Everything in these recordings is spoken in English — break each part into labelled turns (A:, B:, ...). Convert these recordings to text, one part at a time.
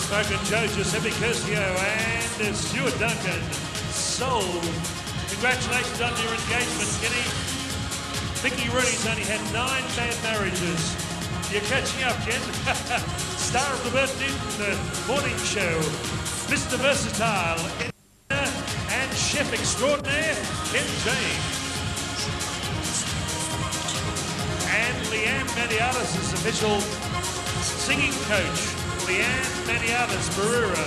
A: Smoking Joe Giuseppe Curcio and Stuart Duncan sold. Congratulations on your engagement, Kenny. Vicky Rooney's only had 9 bad marriages. You're catching up, Ken. Star of the birthday morning show, Mr. Versatile and chef extraordinaire, Ken James. And Leanne Maniatis' official singing coach, Leanne Maniatis Barrera.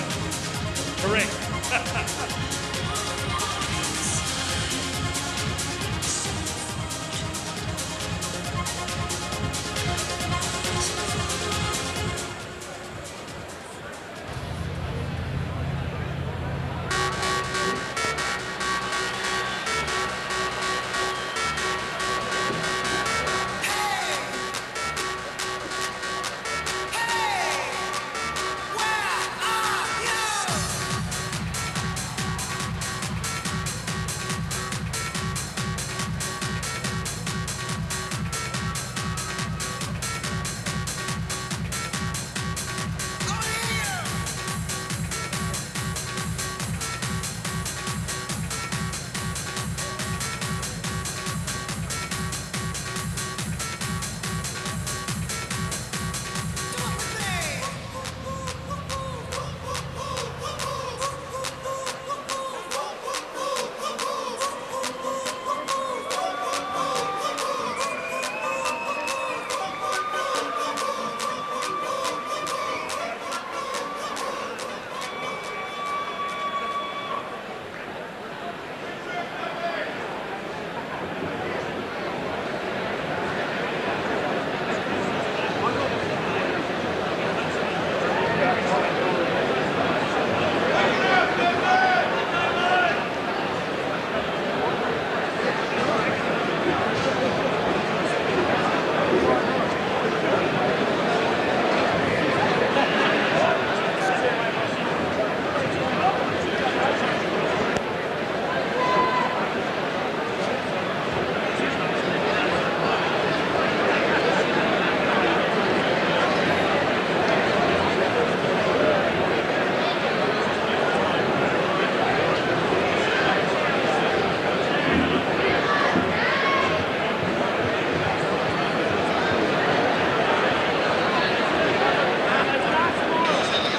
A: Correct.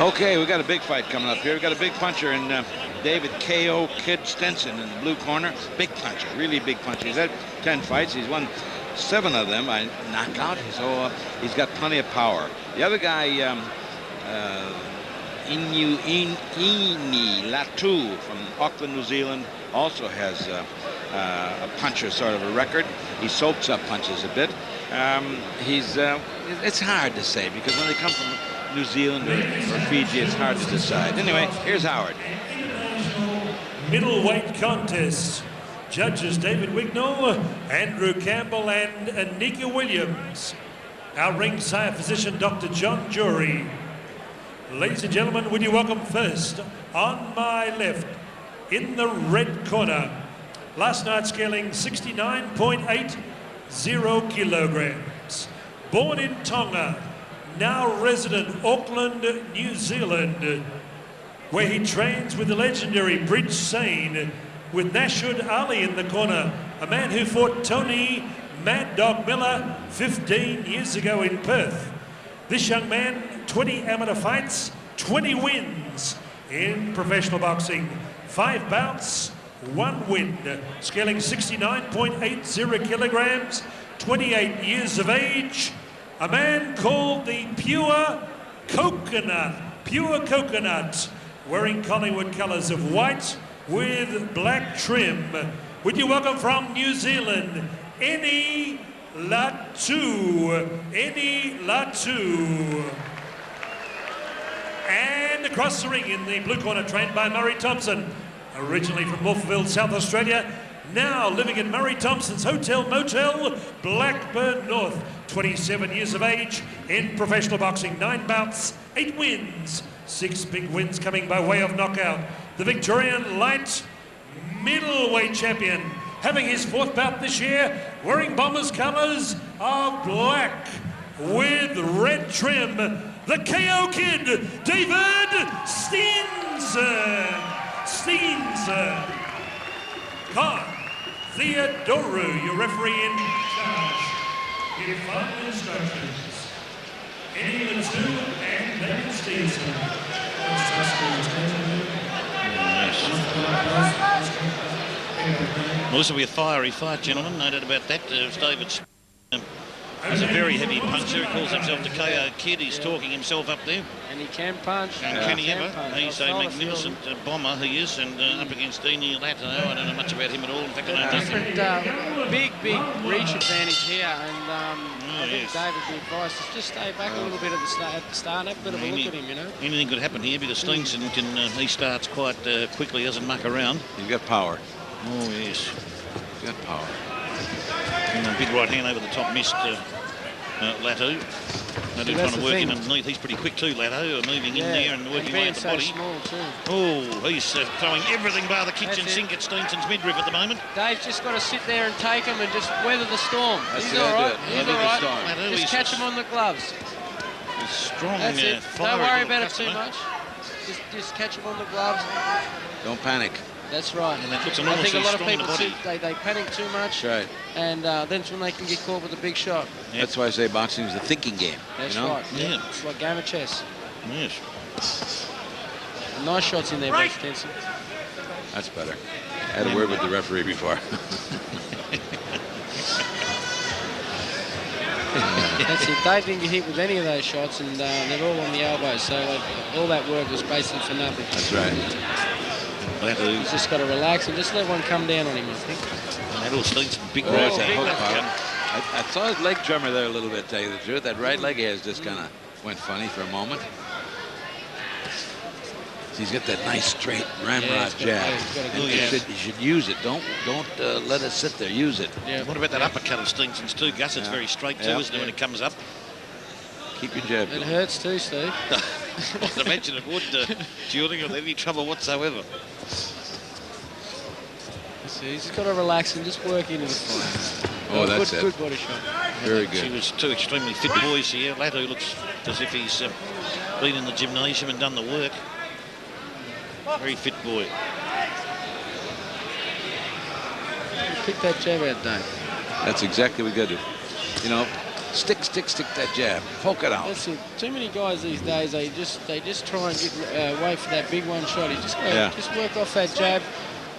B: Okay, we got a big fight coming up here. We got a big puncher in David K.O. Kid Steenson in the blue corner. Big puncher, really big puncher. He's had 10 fights. He's won 7 of them by knockout. So he's got plenty of power. The other guy, Eni Latu from Auckland, New Zealand, also has a puncher sort of a record. He soaks up punches a bit. It's hard to say because when they come from New Zealand or Fiji, it's hard to decide. Anyway, here's Howard.
A: Middleweight contest. Judges David Wignall, Andrew Campbell and Anika Williams. Our ringside physician, Dr. John Jury. Ladies and gentlemen, would you welcome first, on my left, in the red corner, last night scaling 69.80 kilograms. Born in Tonga, now resident Auckland, New Zealand, where he trains with the legendary Bridge Sane, with Nashud Ali in the corner, a man who fought Tony Mad Dog Miller 15 years ago in Perth. This young man, 20 amateur fights, 20 wins in professional boxing, 5 bouts, 1 win, scaling 69.80 kilograms, 28 years of age, a man called the Pure Coconut, wearing Collingwood colours of white with black trim. Would you welcome from New Zealand, Eni Latu. Eni Latu. And across the ring in the blue corner, trained by Murray Thomson, originally from Wolfville, South Australia, now living in Murray Thompson's Hotel Motel, Blackburn North. 27 years of age in professional boxing, 9 bouts, 8 wins, 6 big wins coming by way of knockout. The Victorian light middleweight champion, having his 4th bout this year, wearing Bombers colours of black with red trim. the KO Kid, David Steenson. Con Theodoru, your referee in charge. Give final instructions. Eni Latu and David Steenson.
C: Well, this will be a fiery fight, gentlemen. No doubt about that. David's he's a very heavy puncher. He calls himself the KO Kid. He's talking himself up there.
D: And he can punch.
C: And can he ever? He's a magnificent bomber, he is. And up against Eni Latu, I don't know much about him at all. In fact, I know nothing.
D: Big reach advantage here. And I think David would be advised to just stay back a little bit at the start. Have a bit of a look at him, you know.
C: Anything could happen here because Steenson can, he starts quite quickly, doesn't muck around.
B: He's got power.
C: Oh, yes.
B: He's got power.
C: And a big right hand over the top missed Latu. Latu trying to work in underneath. He's pretty quick too, Latu, moving in there and working away at the body.
D: Small too.
C: Oh, he's throwing everything bar the kitchen sink at Steenson's midriff at the moment.
D: Dave's just got to sit there and take him and just weather the storm. He's all right. He's all right. Just catch him on the gloves.
C: He's strong.
D: That's it. Don't worry about it too much. Just catch him on the gloves.
B: Don't panic.
D: That's right.
C: And that looks
D: I think a lot of
C: strong in
D: people
C: the body.
D: they panic too much.
B: That's right.
D: And then when they can get caught with a big shot.
B: Yep. That's why I say boxing is a thinking game.
D: That's
B: you know?
D: right.
C: Yeah.
D: It's like game of chess.
C: Yes.
D: Nice shots in there, by Steenson.
B: That's better. I had a word with the referee before.
D: That's it. Dave didn't get hit with any of those shots, and they're all on the elbows. So all that work was basically for nothing.
B: That's right.
D: He's just got to relax and just let one come down on him, I think.
C: And that all Steenson, big
B: right.
C: Right.
B: I saw his leg tremor there a little bit, to tell you the truth. That right leg has just kind of went funny for a moment. He's got that nice straight ramrod jab. You should use it. Don't let it sit there. Use it.
C: Yeah. What about that uppercut of Steenson's too, Gus? It's very straight too, isn't it, when it comes up?
B: Keep your jab.
D: It hurts too, Steve.
C: I imagine it would. Dueling with any trouble whatsoever.
D: He's just got to relax and just work into the fight.
B: Oh, that's it.
D: Good body shot.
B: Very good.
C: She was two extremely fit boys here. Latu looks as if he's been in the gymnasium and done the work. Very fit boy.
D: Pick that jab out, Dave.
B: That's exactly what we got to do. You know, stick that jab. Poke it out.
D: That's it. Too many guys these days, they just try and get wait for that big one shot. You just work off that jab.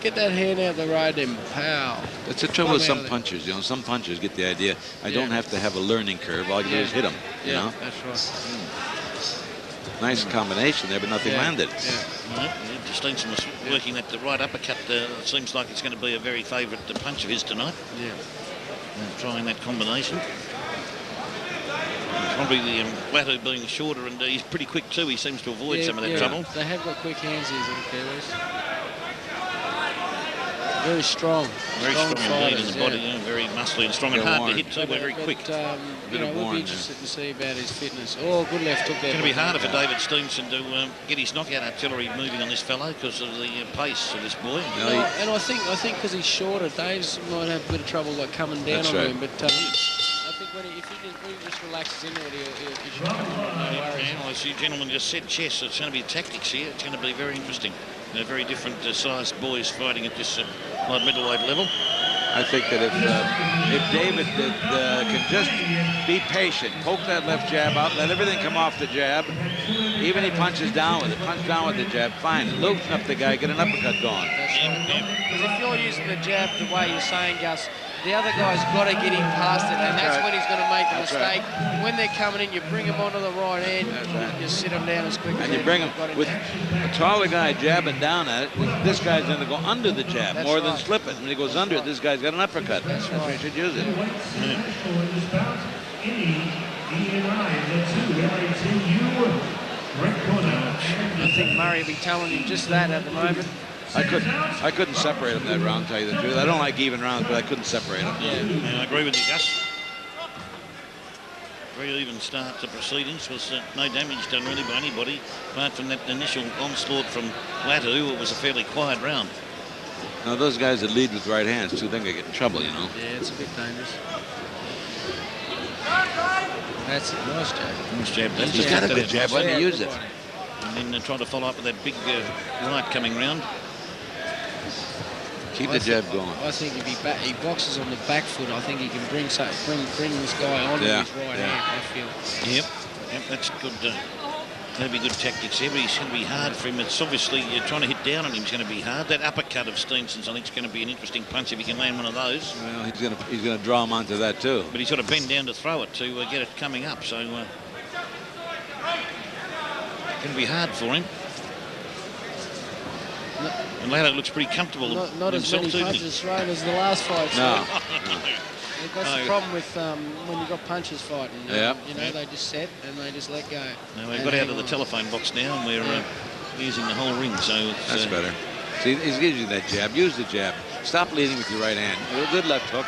D: Get that hand out the road and pow.
B: That's the trouble with some punchers. You know, some punchers get the idea, I don't have to have a learning curve. All I can do is hit them. You know?
D: That's right.
B: Nice combination there, but nothing landed.
C: Steenson was working that the right uppercut. It seems like it's going to be a very favourite punch of his tonight.
D: Yeah.
C: Trying that combination. Probably the Latu being shorter, and he's pretty quick too. He seems to avoid some of that trouble.
D: They have got quick hands, these little Kiwis. Very strong.
C: Very strong indeed in the body, very muscly and strong and hard to hit too, but very quick.
D: We'll be interested to see about his fitness. Oh, good left hook there.
C: It's going to be harder for David Steenson to get his knockout artillery moving on this fellow because of the pace of this boy.
D: And I think because he's shorter, Dave's might have a bit of trouble coming down on him. But I think when he just relaxes into it, he should come in. No worries.
C: I see gentlemen just said chess. So it's going to be tactics here. It's going to be very interesting. They're very different sized boys fighting at this light middleweight level.
B: I think that if David can just be patient, poke that left jab out, let everything come off the jab, even he punches down with it, punch down with the jab, fine, loosen up the guy, get an uppercut going.
D: Because if you're using the jab the way you're saying, Gus, the other guy's got to get him past it, and that's when he's going to make the mistake. Right. When they're coming in, you bring him onto the right hand, you sit him down as quick as
B: you bring him with a taller guy jabbing down at it. This guy's going to go under the jab more than slip it. When he goes under it, this guy's got an uppercut. That's why he should use it.
D: I think Murray will be telling him just that at the moment.
B: I couldn't separate him that round, to tell you the truth. I don't like even rounds, but I couldn't separate him.
C: Yeah, I agree with you, Gus. Very even start to proceedings. Was no damage done really by anybody, apart from that initial onslaught from Latu. It was a fairly quiet round.
B: Now those guys that lead with right hands too, then they get in trouble, you know.
D: Yeah, it's a bit dangerous. That's it. Nice jab.
C: Nice jab.
B: He's got a good jab. Why didn't he use it?
C: And then trying to follow up with that big right coming round.
B: Keep the jab going.
D: I think if he boxes on the back foot, I think he can bring this guy on with his right hand, I feel.
C: Yep, that's good. That'd be good tactics there, but he's going to be hard for him. It's obviously trying to hit down on him is going to be hard. That uppercut of Steenson's, I think, is going to be an interesting punch if he can land one of those.
B: Well, he's going to draw him onto that too.
C: But he's got to bend down to throw it to get it coming up. So going to be hard for him. And Latu looks pretty comfortable.
D: Not as many punches thrown as the last fight.
B: No.
D: That's the problem with when you've got punches fighting.
B: Yeah.
D: You know, they just set and they just let go.
C: No, we've got out of the telephone box now and we're using the whole ring. So it's,
B: that's better. See, he's giving you that jab. Use the jab. Stop leading with your right hand. A good left hook.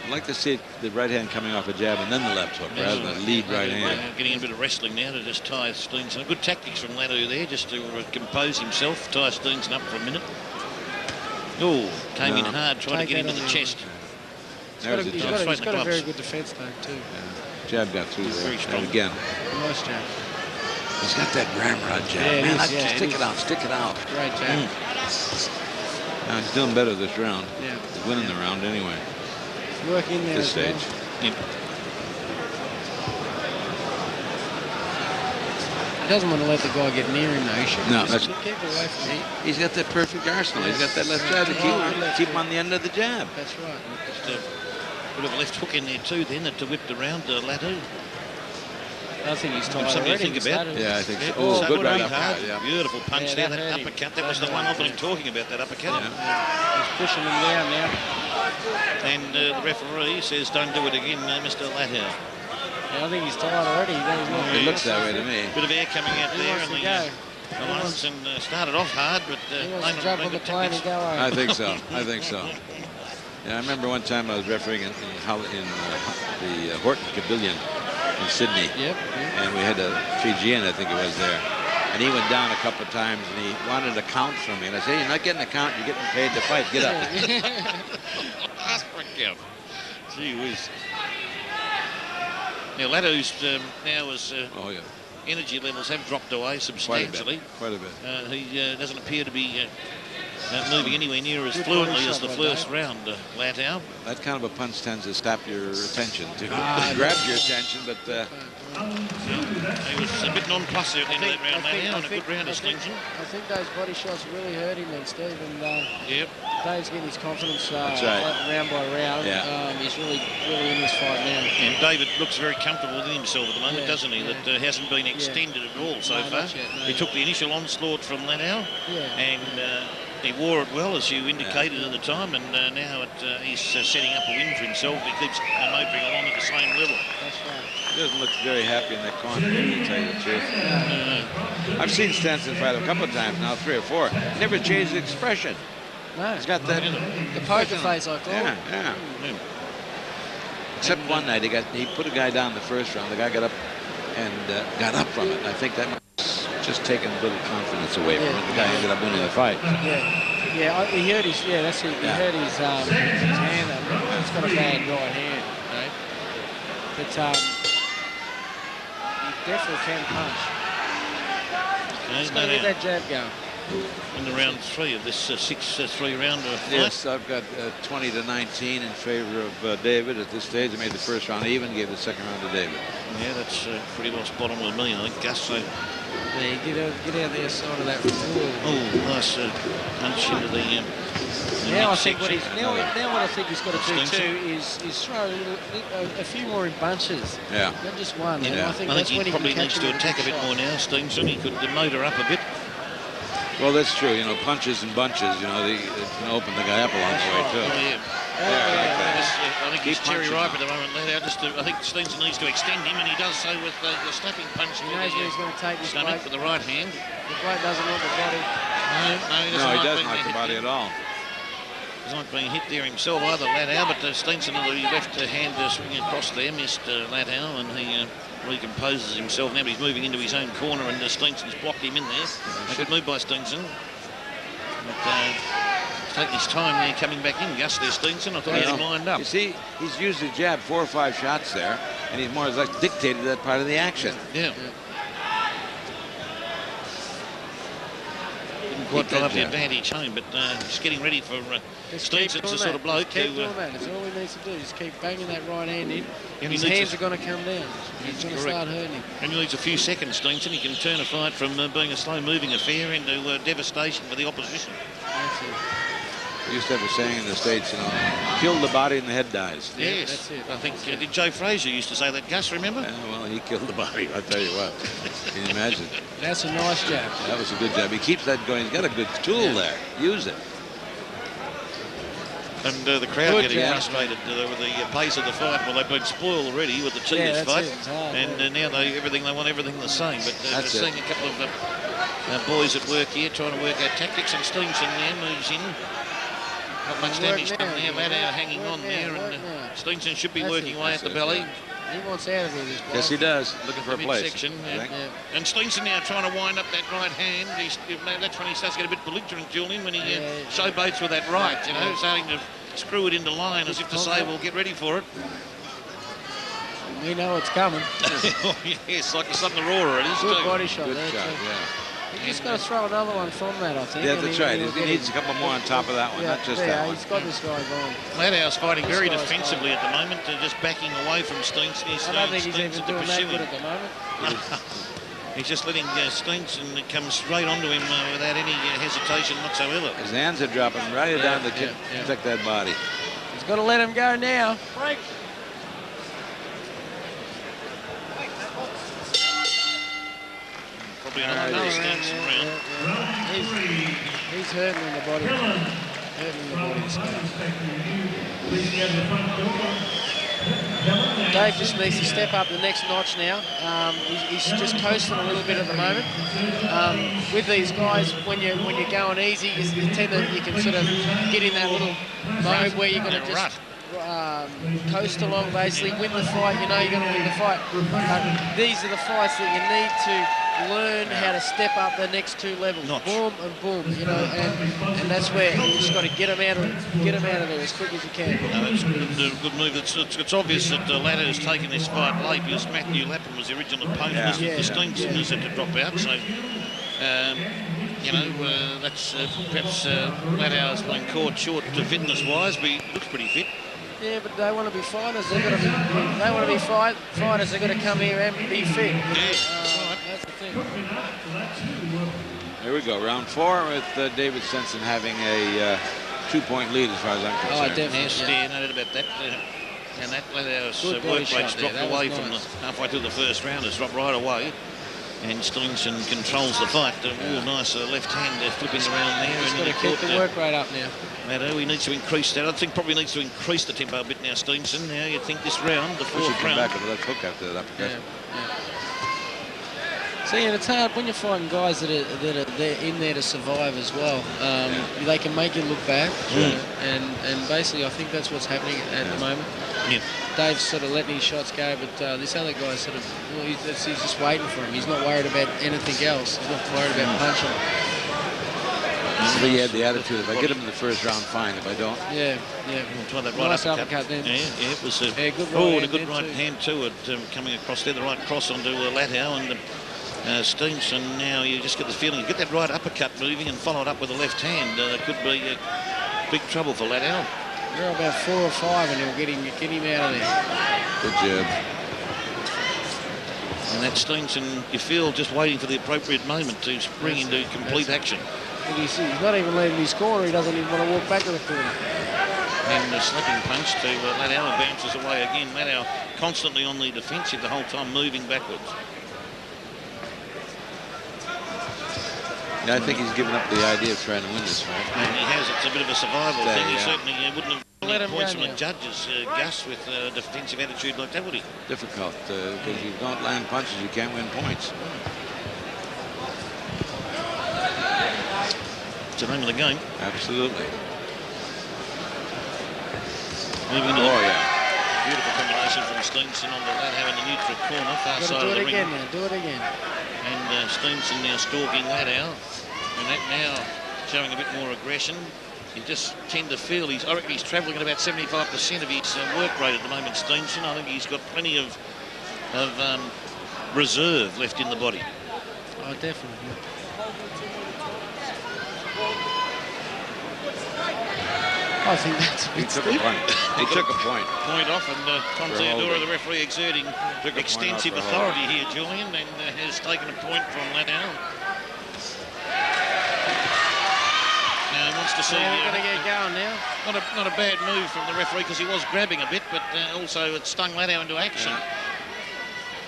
B: I'd like to see the right hand coming off a jab and then the left hook rather than lead right hand.
C: Getting a bit of wrestling now to just tie Steenson. Good tactics from Latu there just to compose himself, tie Steenson up for a minute. Oh, came in hard, trying to get into the chest.
D: He's got a very good defence though too.
B: Yeah. Jab got through there.
C: Very strong.
B: And again.
D: Nice jab.
B: He's got that ramrod jab.
D: Yeah,
B: man,
D: stick
B: it out.
D: Great jab.
B: Now he's doing better this round.
D: Yeah.
B: He's winning the round anyway.
D: Work in there
B: This stage.
D: Well.
C: Yep.
D: He doesn't want to let the guy get near him though. He should
B: that's
D: keep away from him.
B: He's got that perfect arsenal. He's got that left jab to keep him on the end of the jab.
D: That's right.
C: Just a bit of a left hook in there too then to whipped around Latu.
D: I think he's tired
C: Something
D: already.
C: to think about.
B: Yeah, I think so.
C: Oh,
B: good right
C: hard.
B: uppercut. Yeah.
C: Beautiful punch there, that
D: hurt him.
C: uppercut. That was the one I've been talking about, that uppercut.
D: He's pushing him down now.
C: And the referee says, don't do it again, Mr. Latu.
D: Yeah, I think he's tired already.
B: It looks that way to me.
C: Bit of air coming out
D: He
C: there.
D: wants
C: And
D: to go.
C: the lines and started off hard, but
D: He wants to jump on the plane and go home.
B: I think so. I think so. Yeah, I remember one time I was refereeing in the Horton Pavilion in Sydney.
D: Yep.
B: And we had a Fijian, I think it was there. And he went down a couple of times and he wanted a count from me. And I said, hey, you're not getting a count, you're getting paid to fight. Get up.
C: Ask for a count. Gee whiz. Now, Latu's now his energy levels have dropped away substantially.
B: Quite a bit.
C: He doesn't appear to be moving anywhere near as fluently as the first round, Latu.
B: That kind of a punch tends to stop your attention, too. It grabs your attention, but...
C: he was a bit nonplussed at the end of that round, Latu, and a good round of Steenson.
D: I think those body shots really hurt him then, Steve. And
C: Yep.
D: Dave's getting his confidence
B: That's right.
D: round by round.
B: Yeah.
D: He's really in this fight now.
C: And David looks very comfortable with himself at the moment, doesn't he?
D: Yeah.
C: That hasn't been extended at all so far.
D: Not yet, no.
C: He took the initial onslaught from Latu, and he wore it well, as you indicated at the time, and now he's setting up a win for himself. He keeps motoring along at the same level.
D: That's right.
B: He doesn't look very happy in that corner, to tell you the truth. I've seen Steenson fight a couple of times now, 3 or 4. Never changed his expression.
D: No.
B: He's got that...
D: The poker face, I call it.
B: Yeah. Except one night, he put a guy down the first round. The guy got up and got up from it. And I think that was just taking a little confidence away from it. The guy ended up winning the fight.
D: Yeah, he hurt his... Yeah, that's it. He hurt his hand. He's got a bad right hand, right? But he definitely can punch. He's got to get that jab going.
C: In the round 3 of this 6-3 round fight.
B: Yes, I've got 20-19 in favor of David at this stage. I made the first round even, gave the second round to David.
C: Yeah, that's pretty well spot on with me, I think, Gus. So.
D: Yeah, get out the side of that floor.
C: Oh, nice punch into the
D: now I think what I think he's got to do too is throw a few more in bunches.
B: Yeah.
D: Not just one.
B: Yeah.
D: And I think
C: he probably needs to attack a bit more now, Steenson. He could motor up a bit.
B: Well, that's true. You know, punches and bunches, you know, it can open the guy up along the way, too.
C: I think he's cherry ripe at the moment. I think Steenson needs to extend him, and he does so with the snapping punch.
D: He knows where he's going to take this
C: stomach for the right hand.
D: The bloke doesn't want the body.
C: No,
B: he doesn't like the body at all.
C: He's not being hit there himself either, Latu, but Steenson with the left hand swinging across there missed Latu, and he recomposes himself. Now he's moving into his own corner, and Steenson's blocked him in there. A good move by Steenson. But taking his time there coming back in. Gus there, Steenson. I thought he had him lined up.
B: You see, he's used the jab 4 or 5 shots there, and he's more or less dictated that part of the action.
C: Yeah. Didn't quite drive the advantage home, but he's getting ready for Steenson's the sort of bloke
D: keep doing that. That's all he needs to do. Just keep banging that right hand in.
C: And
D: his hands are going to come down. He's going to start hurting him.
C: And he needs a few seconds, Steenson. He can turn a fight from being a slow-moving affair into devastation for the opposition.
D: That's it.
B: We used to have a saying in the States, you know, kill the body and the head dies.
C: Yes, that's it. I think, did Joe Frazier used to say that, Gus, remember?
B: Well, he killed the body, I'll tell you what. Can you imagine?
D: That's a nice jab.
B: That was a good jab. He keeps that going. He's got a good tool there. Use it.
C: And the crowd getting frustrated with the pace of the fight. Well, they've been spoiled already with the Tigers fight. And now they want everything the same. But just seeing a couple of boys at work here trying to work out tactics. And Steenson there moves in. Not much damage done there. Latu hanging on there. And Steenson should be working away at the belly.
D: He wants out of here, this bloke.
B: Yes, he does. Looking for a place.
C: Midsection, And Steenson now trying to wind up that right hand. That's when he starts to get a bit belligerent, Julian, when he showboats with that right, you know, starting to screw it into line as if to say, well, get ready for it.
D: We know it's coming.
C: Yes, like he's something to roar it is.
D: Good body shot.
B: Good shot,
D: He's just got to throw another one from that, I think.
B: Yeah, that's right. He needs a couple more on top of that one, not just that one.
D: He's got this guy going.
C: Latau's fighting very defensively at the moment, just backing away from Steenson.
D: I don't think he's even doing that good at the moment.
C: He's just letting Steenson come straight onto him without any hesitation whatsoever.
B: His hands are dropping right down to protect that body.
D: He's got to let him go now. Break.
C: Probably another Steenson round.
D: He's hurting in the body. Dave just needs to step up the next notch now. He's just coasting a little bit at the moment. With these guys, when you're going easy, you can sort of get in that little mode where you're going to just coast along, basically win the fight. You know you're going to win the fight. These are the fights that you need to learn how to step up the next 2 levels. Boom and boom, you know, and that's where you just got to get them out of there as quick as you can.
C: No, it's a good move. It's obvious that Latu has taken this fight late because Matthew Lappin was the original opponent. Steenson has had to drop out, so you know, that's perhaps Latu has been caught short fitness-wise, but he looks pretty fit.
D: Yeah, but they want to be fighters. They want to be fighters. They've got to come here and be fit. That's the thing.
B: Here we go, round 4 with David Steenson having a 2-point lead as far as I'm concerned.
D: Oh, definitely.
C: Yes, no doubt about that. And that Latu's work rate's dropped away from halfway through the first round. It's dropped right away. And Steenson controls the fight. Real nice left hand flipping around there.
D: He's got to keep the work rate up now.
C: Latu, he needs to increase that. I think probably needs to increase the tempo a bit now, Steenson. Now you'd think this round, the 4th round.
B: Back with a left hook after that.
D: See, and it's hard when you're fighting guys that are in there to survive as well. They can make you look bad, and basically I think that's what's happening at the moment. Yeah. Dave's sort of letting his shots go, but this other guy's sort of, well, he's just waiting for him. He's not worried about anything else. He's not worried about punching.
B: So he had the attitude, if I get him in the first round, fine. If I don't.
D: Yeah.
C: Try that right
D: nice uppercut then.
C: Yeah, it was a
D: good
C: right hand too. Coming across there, the right cross onto Latu and Steenson. Now you just get the feeling, you get that right uppercut moving and follow it up with the left hand. There could be big trouble for Latu.
D: You're about 4 or 5 and he'll get him out of there.
B: Good job.
C: And that Steenson, you feel, just waiting for the appropriate moment to spring into complete action.
D: He's not even leaving his corner. He doesn't even want to walk back to the corner.
C: And a slapping punch to Latu bounces away again. Latu constantly on the defensive the whole time, moving backwards.
B: Yeah, I think he's given up the idea of trying to win this fight.
C: And he has. It's a bit of a survival thing. He certainly wouldn't have
D: any
C: points from the judges, Gus, with a defensive attitude like that, would he?
B: Difficult, because if you don't land punches, you can't win points.
C: It's the name of the game.
B: Absolutely.
C: Moving to beautiful combination from Steenson on the Latu in the neutral corner, far side of the ring.
D: Do it again.
C: And Steenson now stalking Latu. And that now showing a bit more aggression. you just tend to feel I reckon he's travelling at about 75% of his work rate at the moment, Steenson. I think he's got plenty of reserve left in the body.
D: Oh, definitely. I think that's a bit steep.
B: He took a point.
C: Point off, and Tom Theodora, the referee, exerting extensive authority here, Julian, and has taken a point from that now. Now he wants to see.
D: We're going to get going now.
C: Not a bad move from the referee, because he was grabbing a bit, but also it stung Latu into action. Yeah.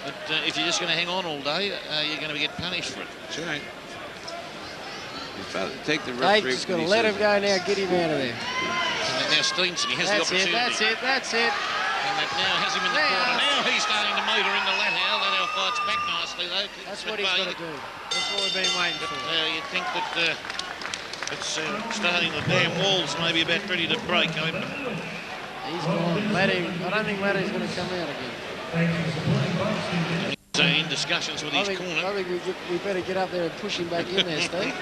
C: But if you're just going to hang on all day, you're going to get punished for it.
B: That's right. Take the referee.
D: Dave's just going to let him go now, get him out of there.
C: And now Steenson, he has the opportunity.
D: That's it.
C: And that now has him in the corner. Now he's starting to motor into Latu. Latu fights back nicely, though.
D: That's what he's got to do. That's what we've been waiting for.
C: You'd think that it's starting, the damn walls maybe about ready to break open.
D: He's gone. Latu, I don't think Latu's going to come out again.
C: In discussions with his corner.
D: I think we better get up there and push him back in there, Steve.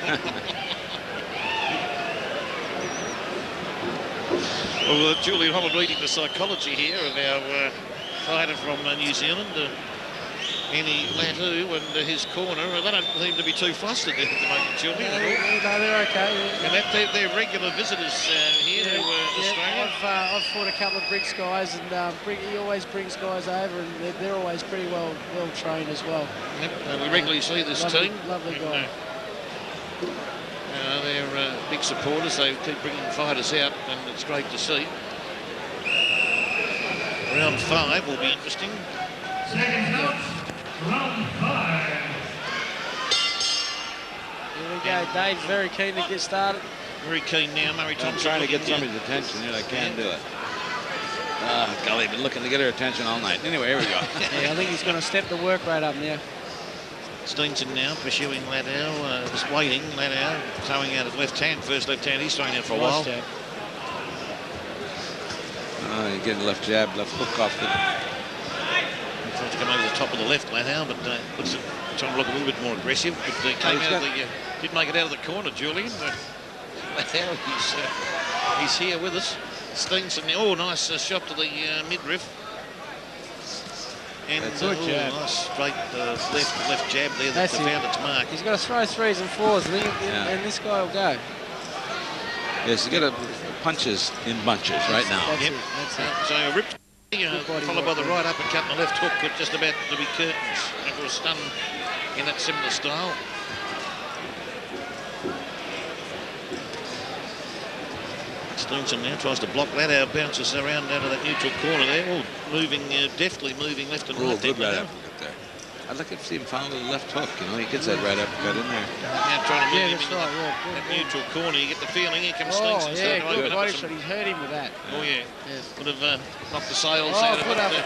C: Well, Julian Holland reading the psychology here of our fighter from New Zealand, Eni Latu, and his corner. They don't seem to be too flustered at the moment, Julian.
D: No, they're okay.
C: And they're regular visitors here to Australia.
D: I've fought a couple of Briggs guys, and he always brings guys over, and they're always pretty well trained as well.
C: Yep, we regularly see this team.
D: Lovely guy.
C: They're big supporters. They keep bringing fighters out, and it's great to see. Round 5 will be interesting.
A: Second count, round 5.
D: Here we go. Dave's very keen to get started.
C: Very keen now. Murray Thomson.
B: I'm trying to get somebody's attention, and I can't do it. Gully, been looking to get her attention all night. Anyway, here we go.
D: Yeah, I think he's going to step the work rate up now.
C: Steenson now pursuing Latu, just waiting. Latu throwing out his left hand. First left hand, he's throwing out for a while.
B: You're getting left jab, left hook off the...
C: Trying to come over the top of the left, Latu, but looks trying to look a little bit more aggressive. But came out of the, did make it out of the corner, Julian. Latu, he's here with us. Steenson, oh, nice shot to the midriff. And
D: good jab.
C: Nice straight left jab there that found its mark.
D: He's got to throw 3s and 4s, and this guy will go.
B: Yes, he's got to punches in bunches right now.
D: That's it.
C: So a rip, followed by the right uppercut and the left hook, but just about to be curtains. It was done in that similar style. Steenson now tries to block that out, bounces around out of that neutral corner there. Oh, moving, deftly moving left and right.
B: Good right uppercut there. I'd like to see him follow the left hook, you know, he gets that right uppercut in there.
C: Now trying to move him in that neutral corner. You get the feeling, here comes Steenson.
D: Yeah, good body shot. He's hurt him with that.
C: Oh, yeah.
D: Yes.
C: Would have knocked the sails out of it.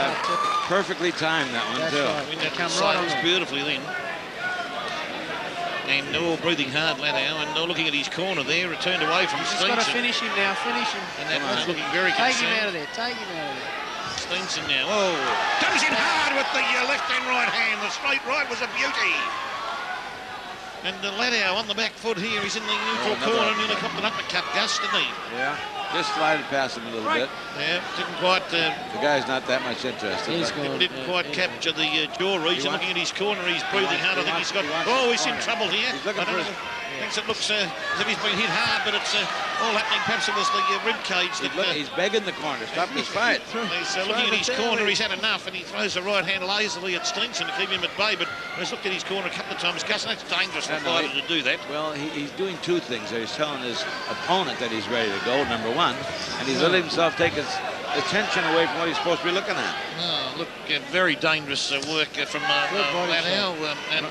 B: Perfectly timed, that one, too.
C: Right. That come sails beautifully then. And all breathing hard, Latu, and looking at his corner there, returned away from Steenson.
D: He's got to finish him now, finish him.
C: And that's looking very concerned.
D: Take him out of there, take him out of there.
C: Steenson now, oh, comes in hard with the left and right hand. The straight right was a beauty. And Latu on the back foot here, he's in the neutral corner, nearly copped an uppercut, Gus, didn't he?
B: Yeah, just slided past him a little bit.
C: Yeah, didn't quite...
B: the guy's not that much interested.
C: Didn't quite capture the jaw region. Looking at his corner, he's breathing hard. I think he's got... Oh, he's in trouble here.
B: He's looking for his...
C: Thinks it looks as if he's been hit hard, but it's all happening. Perhaps it was the rib cage.
B: He's begging the corner. Stop this fight.
C: He's looking at his corner. He's had enough, and he throws the right hand lazily at Steenson to keep him at bay. But he's looked at his corner a couple of times. Gus, that's dangerous for a fighter to do that.
B: Well, he's doing two things. He's telling his opponent that he's ready to go, number one, and he's letting himself take his attention away from what he's supposed to be looking at.
C: Oh, look, very dangerous work from Latu, and.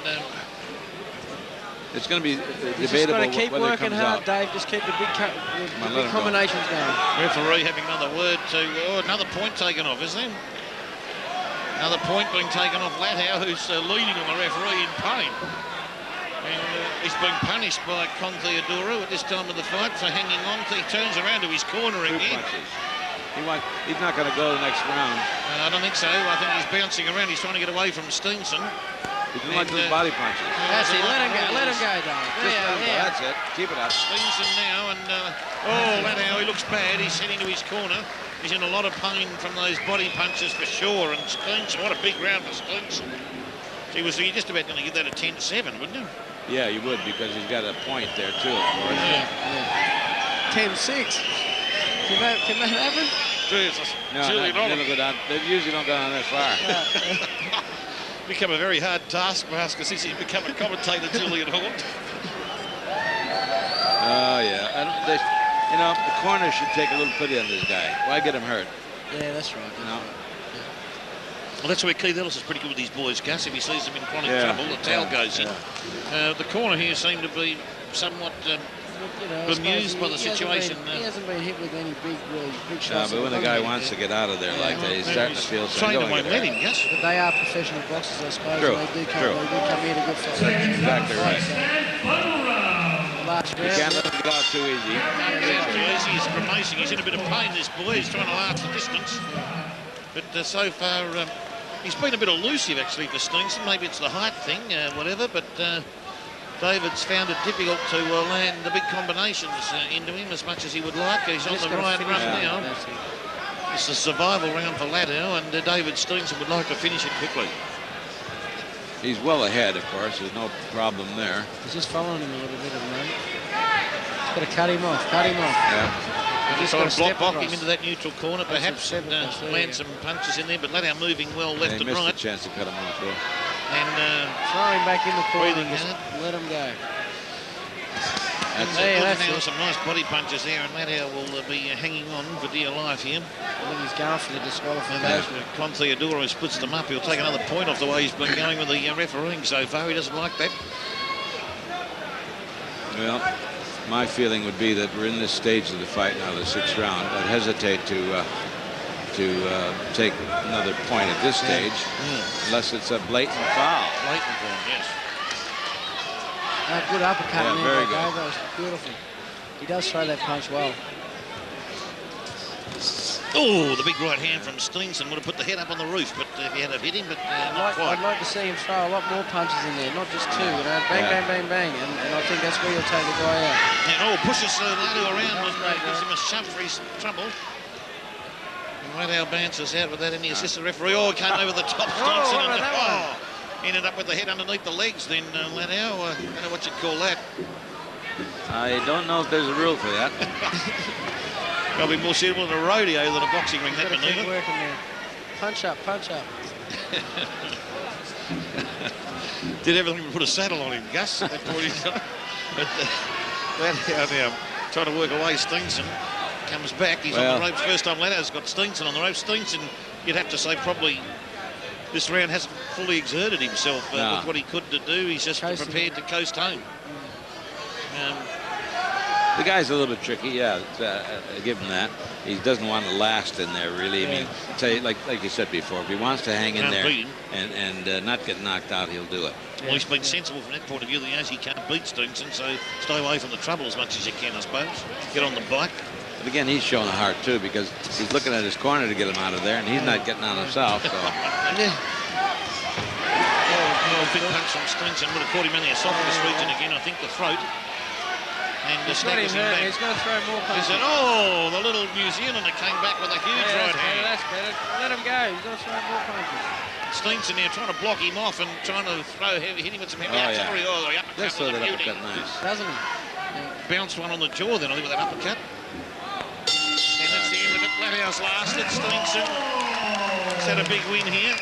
B: It's going to be debatable.
D: Just got to keep working hard, Dave. Just keep the big combinations going.
C: Referee having another word to... Oh, another point taken off, isn't there? Another point being taken off Latu, who's leading on the referee in pain. And he's being punished by Con Theodora at this time of the fight for hanging on. He turns around to his corner again.
B: He's not going to go the next round.
C: I don't think so. I think he's bouncing around. He's trying to get away from Steenson.
B: He didn't like those body punches.
D: That's it. Let him go, Don.
B: That's it. Keep it up.
C: Steenson now, and oh, Latu, he looks bad. He's heading to his corner. He's in a lot of pain from those body punches for sure. And Steenson, what a big round for Steenson. He was just about going to give that a 10-7, wouldn't he?
B: Yeah, you would, because he's got a point there too, of course.
D: Yeah. 10-6. Can that happen?
C: Jesus.
B: No, never go down. They usually don't go down that far.
C: Become a very hard taskmaster since he's become a commentator, Julian Horn.
B: Oh, yeah. You know, the corner should take a little pity on this guy. Why get him hurt?
D: Yeah, that's right.
B: You know?
C: Well, that's where Keith Ellis is pretty good with these boys, Gus. If he sees them in chronic trouble, the towel goes in. The corner here seemed to be somewhat bemused by the situation.
D: He hasn't been hit with any really big shots.
B: But when the guy wants to get out of there like that, he's starting to feel something.
C: Trainer won't let him, yes.
D: But they are professional boxers, I suppose.
B: True.
D: They do come here to good fight.
B: Exactly right.
D: Last
B: You
D: round.
B: can't let him get out too easy.
C: Too easy. He's grimacing. He's in a bit of pain, this boy. He's trying to last the distance. But so far, he's been a bit elusive, actually, for Steenson. Maybe it's the height thing, whatever, but David's found it difficult to land the big combinations into him as much as he would like. He's on the right run now. It's a survival round for Latu, and David Steenson would like to finish it quickly.
B: He's well ahead, of course. There's no problem there.
D: He's just following him a little bit at the moment. He's got to cut him off.
B: Yeah.
C: Just got to block him into that neutral corner, perhaps, and land some punches in there. But Latu moving well left and right.
B: He missed a chance to cut him off, though.
C: And
D: throw him back in the corner and
C: just
D: let him go.
C: That's some nice body punches there, and Latu will be hanging on for dear life here.
D: I think he's going for the disqualification.
C: Con Theodoro splits them up. He'll take another point off the way he's been going with the refereeing so far. He doesn't like that.
B: Well, my feeling would be that we're in this stage of the fight now, the 6th round. I'd hesitate to take another point at this stage, unless it's a blatant foul.
C: Blatant foul, yes.
D: Good uppercut.
B: Yeah, very good.
D: That was beautiful. He does throw that punch well.
C: Oh, the big right hand from Steenson would have put the head up on the roof, but if he had hit him, but not quite.
D: I'd like to see him throw a lot more punches in there, not just two. You know, bang, bang, bang, bang, and I think that's where you'll take the guy out.
C: And pushes Latu around and gives him a shove for his trouble. And Latu bounces out without any assistant referee. Oh, came over the top. Steenson ended up with the head underneath the legs. Then Latu, I don't know what you'd call that.
B: I don't know if there's a rule for that.
C: Probably more suitable in a rodeo than a boxing ring, that maneuver.
D: Keep working there. Punch up, punch up.
C: Did everything to put a saddle on him, Gus. At that point in time. But Latu now trying to work away. Steenson comes back. He's on the ropes. First time Latu's got Steenson on the ropes. Steenson, you'd have to say, probably this round hasn't fully exerted himself with what he could to do. He's just prepared to coast home.
B: The guy's a little bit tricky, give him that. He doesn't want to last in there, really. I mean, like you said before, if he wants to hang in there and not get knocked out, he'll do it.
C: Well, he's been sensible from that point of view. He knows he can't beat Steenson, so stay away from the trouble as much as you can, I suppose. Get on the bike.
B: But again, he's showing a heart, too, because he's looking at his corner to get him out of there, and he's not getting on himself, so...
C: Big punch from Steenson would have caught him in the esophagus region again, I think, the throat. And
D: he's going to throw more punches.
C: The little New Zealander came back with a huge right hand.
D: That's better. Let him go. He's going to throw more punches.
C: Steenson now trying to block him off and trying to hit him with some heavy artillery. The uppercut was a beauty.
B: Nice.
D: Doesn't he?
C: Bounced one on the jaw then, I think, with that uppercut. And that's the end of it. Latu's lasted. Steenson has had a big win here.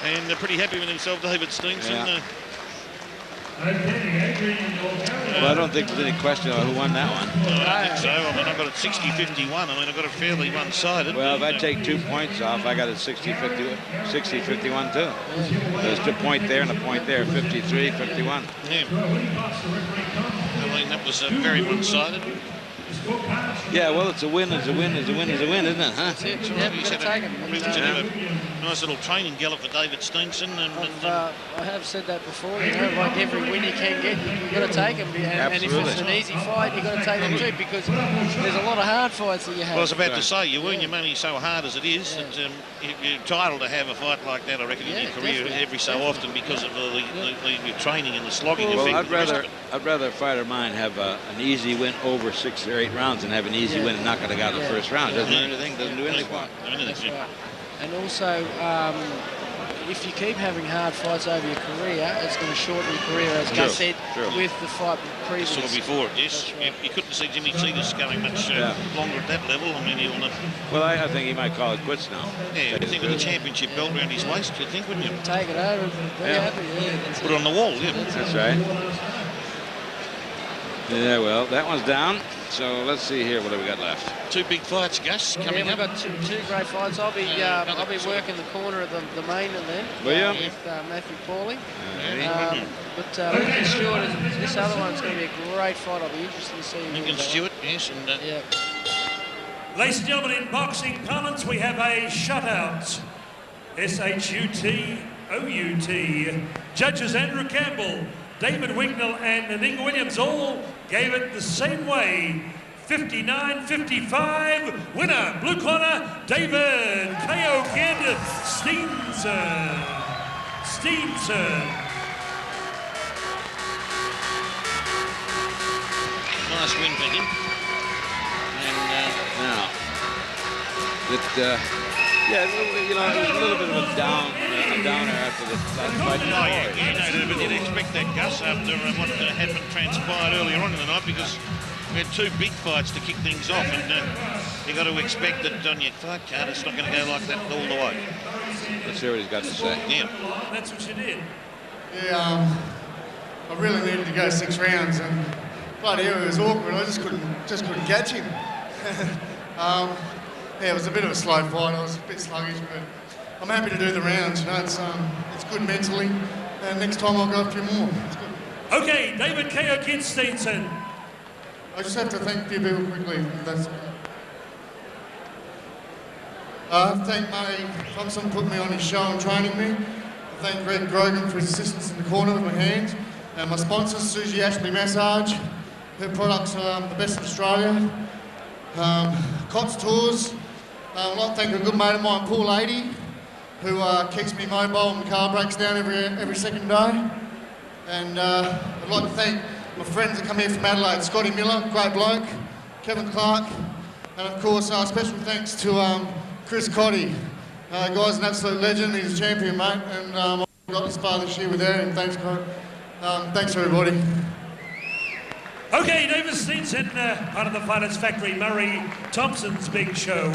C: And pretty happy with himself, David Steenson.
B: Well, I don't think there's any question about who won that one.
C: I think so. I mean, I got it 60-51. I mean, I got it fairly one-sided.
B: Well, if I take 2 points off, I got it 60-51 too. There's a point there and a point there, 53-51.
C: Yeah. I mean, that was very one-sided.
B: Yeah, well, it's a win, it's a win, it's a win, it's a win, isn't it, huh?
D: That's it. Yep,
C: He's
D: got to take him.
C: a nice little training gallop for David Steenson.
D: I have said that before, you know, like every win you can get, you've got to take them. And if it's an easy fight, you've got to take them too, because there's a lot of hard fights that you have.
C: Well, I was about to say, you earn your money so hard as it is, that you're entitled to have a fight like that, I reckon, in your career every so often, because of the training and the slogging effect.
B: Well, I'd rather a fighter of mine have an easy win over 6 or 8 rounds than have an easy win and knock it out of the first round. Doesn't do anything, doesn't do anything.
D: That's right. And also, if you keep having hard fights over your career, it's going to shorten your career, as Gus said, with the fight previous.
C: Sort of before it, yes. Right. You couldn't see Jimmy Cheetahs going much longer at that level. I mean, he'll not...
B: Well, I think he might call it quits now.
C: Yeah, you'd think with the championship belt around his waist, you'd think, wouldn't you?
D: Take it over, very happy,
C: Put it on the wall, yeah.
B: That's right. Yeah, well, that one's down. So let's see here, what have we got left?
C: 2 big fights, Gus, coming up.
D: We've got two great fights. I'll be working the corner of the main and then with Matthew Pauling. But Lincoln Stewart, this other one's going to be a great fight. I'll be interested to see.
C: Lincoln Stewart, yes. And,
A: Ladies and gentlemen, in boxing parlance, we have a shutout. S-H-U-T-O-U-T. Judges Andrew Campbell, David Wignall and Nick Williams all gave it the same way. 59-55. Winner, blue corner, David K.O. Kid Steenson.
C: Nice win for him. And
B: now, it was a little bit of a downer after the last fight.
C: But you'd expect that, Gus, after what had been transpired earlier on in the night, because we had 2 big fights to kick things off, and you've got to expect that on your fight card it's not going to go like that all the way.
B: Let's hear what he's got to say.
C: Yeah.
A: That's what you did.
E: Yeah, I really needed to go 6 rounds, and bloody hell, it was awkward. I just couldn't catch him. Yeah, it was a bit of a slow fight. I was a bit sluggish, but I'm happy to do the rounds. You know, it's good mentally, and next time I'll go a few more. It's good.
A: Okay, David K.O. Kid Steenson.
E: I just have to thank a few people quickly. Thank Matty Thomson for putting me on his show and training me. I thank Greg Grogan for his assistance in the corner with my hands. And my sponsors, Susie Ashley Massage. Her products are the best in Australia. Cots Tours. I'd like to thank a good mate of mine, Paul Lady, who keeps me mobile when the car breaks down every second day. And I'd like to thank my friends that come here from Adelaide, Scotty Miller, great bloke, Kevin Clark, and of course special thanks to Chris Cotty. Guy's an absolute legend, he's a champion, mate, and I got this far this year without him. Thanks, Cotty. Thanks everybody.
A: Okay, David Steenson, part of the Fighters Factory, Murray Thompson's big show.